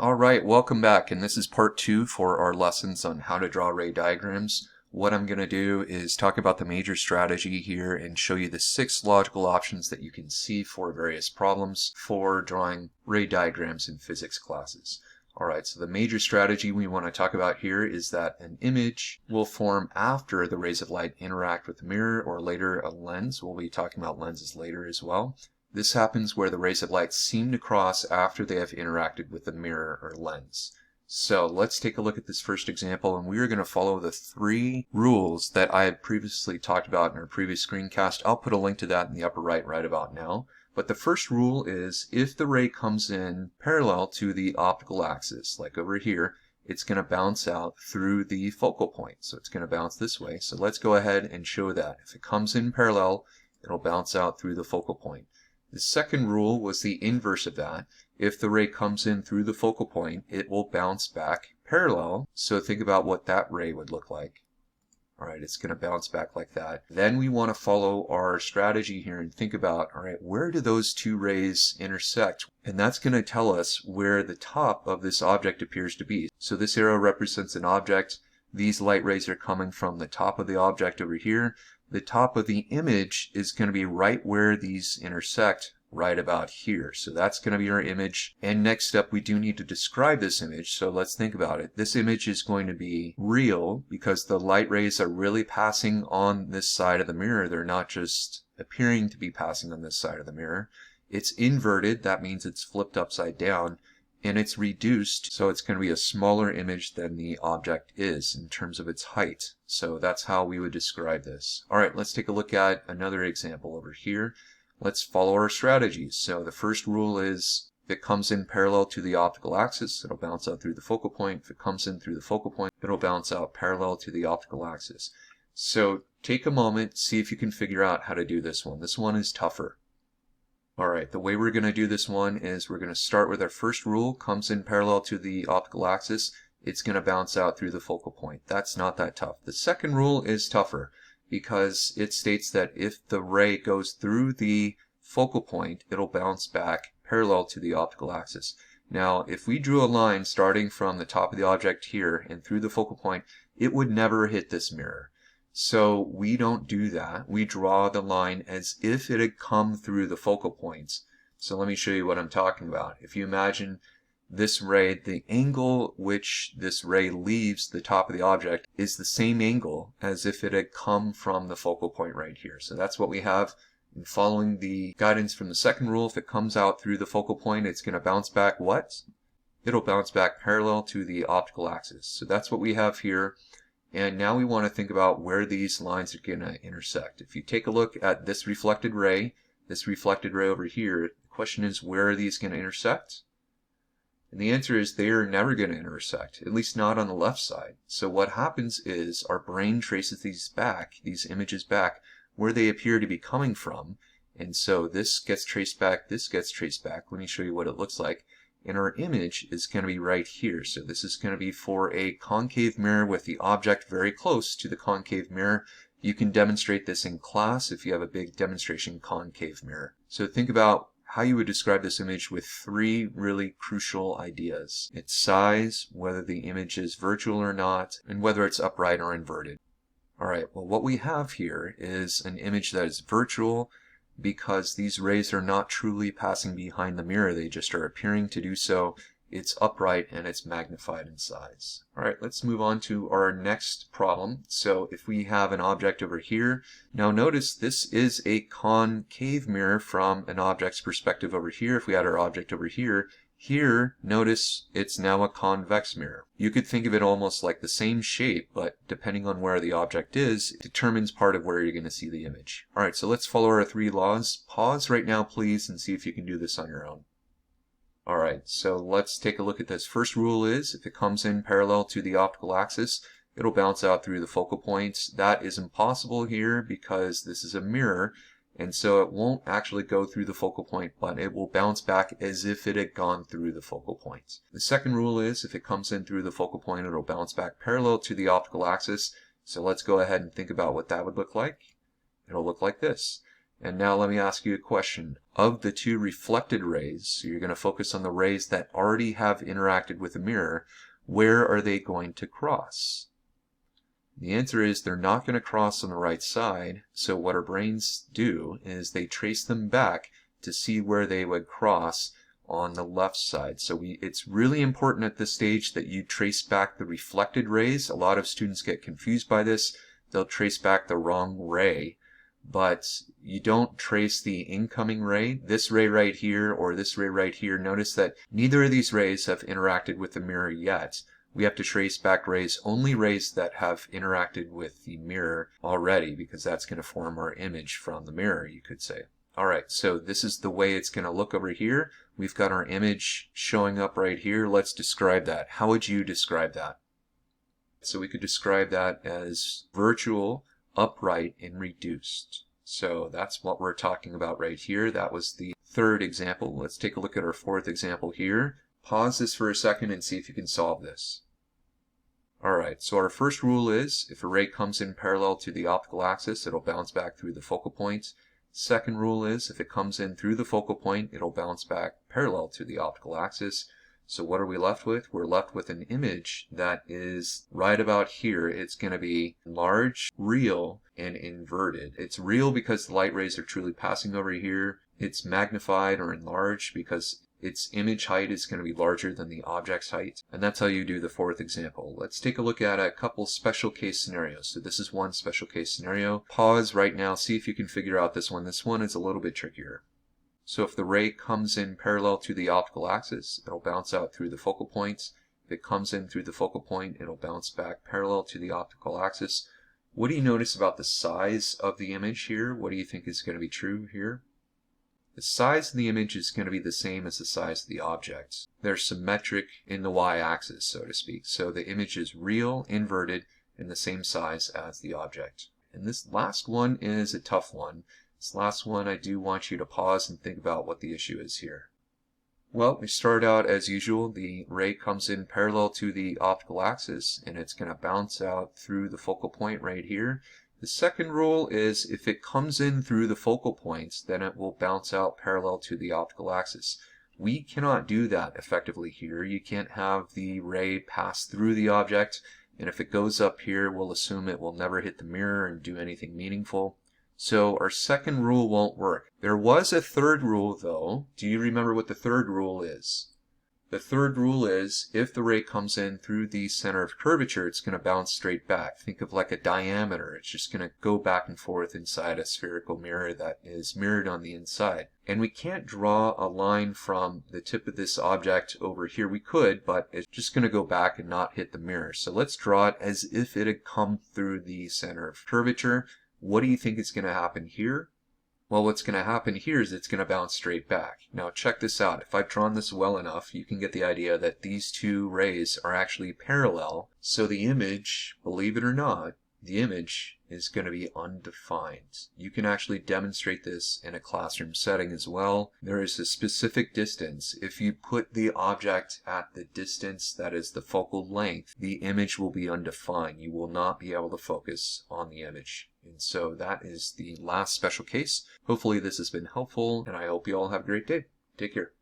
Alright, welcome back, and this is part 2 for our lessons on how to draw ray diagrams. What I'm going to do is talk about the major strategy here and show you the 6 logical options that you can see for various problems for drawing ray diagrams in physics classes. Alright, so the major strategy we want to talk about here is that an image will form after the rays of light interact with the mirror, or later a lens. We'll be talking about lenses later as well. This happens where the rays of light seem to cross after they have interacted with the mirror or lens. So let's take a look at this first example, and we are going to follow the 3 rules that I had previously talked about in our previous screencast. I'll put a link to that in the upper right about now. But the first rule is if the ray comes in parallel to the optical axis, like over here, it's going to bounce out through the focal point. So it's going to bounce this way. So let's go ahead and show that. If it comes in parallel, it'll bounce out through the focal point. The second rule was the inverse of that. If the ray comes in through the focal point, it will bounce back parallel. So think about what that ray would look like. Alright, it's going to bounce back like that. Then we want to follow our strategy here and think about, alright, where do those 2 rays intersect? And that's going to tell us where the top of this object appears to be. So this arrow represents an object. These light rays are coming from the top of the object over here. The top of the image is going to be right where these intersect, right about here. So that's going to be our image. And next up, we do need to describe this image. So let's think about it. This image is going to be real because the light rays are really passing on this side of the mirror. They're not just appearing to be passing on this side of the mirror. It's inverted. That means it's flipped upside down. And it's reduced, so it's going to be a smaller image than the object is in terms of its height. So that's how we would describe this. Alright, let's take a look at another example over here. Let's follow our strategies. So the first rule is if it comes in parallel to the optical axis, it'll bounce out through the focal point. If it comes in through the focal point, it'll bounce out parallel to the optical axis. So take a moment, see if you can figure out how to do this one. This one is tougher. Alright, the way we're going to do this one is we're going to start with our first rule, comes in parallel to the optical axis, it's going to bounce out through the focal point. That's not that tough. The second rule is tougher because it states that if the ray goes through the focal point, it'll bounce back parallel to the optical axis. Now, if we drew a line starting from the top of the object here and through the focal point, it would never hit this mirror. So we don't do that. We draw the line as if it had come through the focal points. So let me show you what I'm talking about. If you imagine this ray, the angle which this ray leaves the top of the object is the same angle as if it had come from the focal point right here. So that's what we have. And following the guidance from the second rule, if it comes out through the focal point, it's going to bounce back what? It'll bounce back parallel to the optical axis. So that's what we have here. And now we want to think about where these lines are going to intersect. If you take a look at this reflected ray over here, the question is, where are these going to intersect? And the answer is they are never going to intersect, at least not on the left side. So what happens is our brain traces these images back where they appear to be coming from. And so this gets traced back, this gets traced back. Let me show you what it looks like. And our image is going to be right here. So this is going to be for a concave mirror with the object very close to the concave mirror. You can demonstrate this in class if you have a big demonstration concave mirror. So think about how you would describe this image with 3 really crucial ideas. Its size, whether the image is virtual or not, and whether it's upright or inverted. Alright, well what we have here is an image that is virtual, because these rays are not truly passing behind the mirror, they just are appearing to do so. It's upright and it's magnified in size. Alright, let's move on to our next problem. So if we have an object over here, now notice this is a concave mirror from an object's perspective over here. If we had our object over here, notice it's now a convex mirror. You could think of it almost like the same shape, but depending on where the object is, it determines part of where you're going to see the image. Alright, so let's follow our 3 laws. Pause right now, please, and see if you can do this on your own. Alright, so let's take a look at this. First rule is, if it comes in parallel to the optical axis, it'll bounce out through the focal points. That is impossible here because this is a mirror, and so it won't actually go through the focal point, but it will bounce back as if it had gone through the focal point. The second rule is, if it comes in through the focal point, it'll bounce back parallel to the optical axis. So let's go ahead and think about what that would look like. It'll look like this. And now let me ask you a question. Of the two reflected rays, so you're going to focus on the rays that already have interacted with the mirror, where are they going to cross? The answer is they're not going to cross on the right side, so what our brains do is they trace them back to see where they would cross on the left side. So it's really important at this stage that you trace back the reflected rays. A lot of students get confused by this. They'll trace back the wrong ray, but you don't trace the incoming ray. This ray right here or this ray right here, notice that neither of these rays have interacted with the mirror yet. We have to trace back only rays that have interacted with the mirror already, because that's going to form our image from the mirror, you could say. Alright, so this is the way it's going to look over here. We've got our image showing up right here. Let's describe that. How would you describe that? So we could describe that as virtual, upright, and reduced. So that's what we're talking about right here. That was the third example. Let's take a look at our fourth example here. Pause this for a second and see if you can solve this. Alright, so our first rule is if a ray comes in parallel to the optical axis, it'll bounce back through the focal point. Second rule is if it comes in through the focal point, it'll bounce back parallel to the optical axis. So what are we left with? We're left with an image that is right about here. It's going to be large, real, and inverted. It's real because the light rays are truly passing over here. It's magnified or enlarged because its image height is going to be larger than the object's height. And that's how you do the fourth example. Let's take a look at a couple special case scenarios. So this is one special case scenario. Pause right now, see if you can figure out this one. This one is a little bit trickier. So if the ray comes in parallel to the optical axis, it'll bounce out through the focal point. If it comes in through the focal point, it'll bounce back parallel to the optical axis. What do you notice about the size of the image here? What do you think is going to be true here? The size of the image is going to be the same as the size of the object. They're symmetric in the y-axis, so to speak. So the image is real, inverted, and the same size as the object. And this last one is a tough one. This last one, I do want you to pause and think about what the issue is here. Well, we start out as usual. The ray comes in parallel to the optical axis, and it's going to bounce out through the focal point right here. The second rule is if it comes in through the focal points, then it will bounce out parallel to the optical axis. We cannot do that effectively here. You can't have the ray pass through the object, and if it goes up here, we'll assume it will never hit the mirror and do anything meaningful. So our second rule won't work. There was a third rule though. Do you remember what the third rule is? The third rule is if the ray comes in through the center of curvature, it's going to bounce straight back. Think of like a diameter. It's just going to go back and forth inside a spherical mirror that is mirrored on the inside. And we can't draw a line from the tip of this object over here. We could, but it's just going to go back and not hit the mirror. So let's draw it as if it had come through the center of curvature. What do you think is going to happen here? Well, what's going to happen here is it's going to bounce straight back. Now check this out. If I've drawn this well enough, you can get the idea that these two rays are actually parallel. So the image, believe it or not, the image is going to be undefined. You can actually demonstrate this in a classroom setting as well. There is a specific distance. If you put the object at the distance that is the focal length, the image will be undefined. You will not be able to focus on the image. And so that is the last special case. Hopefully this has been helpful, and I hope you all have a great day. Take care.